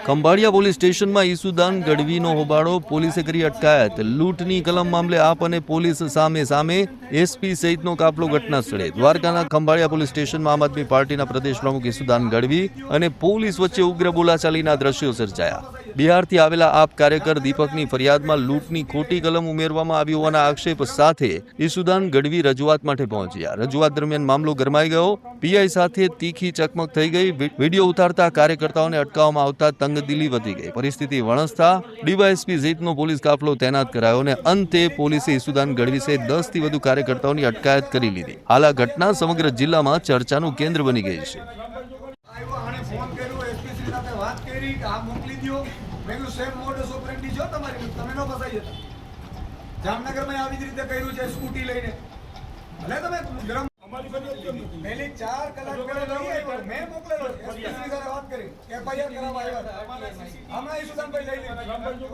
Khambhalia police સ્ટેશનમાં ઈસુદાન ગઢવીનો હોબાળો, પોલીસે કરી અટકાયત. લૂંટની કલમ મામલે આપ અને પોલીસ સામે સામે, એસપી સહિતનો કાફલો ઘટના સ્થળે. દ્વારકાના ખંભાળિયા પોલીસ સ્ટેશનમાં આમ આદમી પાર્ટીના પ્રદેશ પ્રમુખ ઈસુદાન ગઢવી અને પોલીસ વચ્ચે ઉગ્ર બોલાચાલીના દ્રશ્યો સર્જાયા. બિહારથી આવેલા આપ કાર્યકર દીપકની ફરિયાદમાં લૂંટની ખોટી કલમ ઉમેરવામાં આવી હોવાના આક્ષેપ સાથે ઈસુદાન ગઢવી રજૂઆત માટે પહોંચ્યા. રજૂઆત દરમિયાન મામલો ગરમાઈ ગયો. પીઆઈ સાથે તીખી ચકમક થઈ ગઈ. વિડીયો ઉતારતા કાર્યકર્તાઓને અટકાવવામાં આવતા તંગદિલી વધી ગઈ. પરિસ્થિતિ વણસતા ડીવાયએસપી સહિતનો પોલીસ કાફલો તૈનાત કરાયો અને અંતે પોલીસે ઈસુદાન ગઢવી સહિત 10 થી વધુ કાર્યકર્તાઓની અટકાયત કરી લીધી. હાલ આ ઘટના સમગ્ર જિલ્લામાં ચર્ચાનું કેન્દ્ર બની ગઈ છે. જામનગરમાં આવી જ રીતે કર્યું છે, સ્કૂટી લઈને. ભલે તમે પહેલી 4 કલાક પહેલા મેં મોકલેલો, એસપી સાથે વાત કરી, એફઆઈઆર કરાવવા આવ્યા. હમણાં ઈસુદાનભાઈ લઈ લીધું.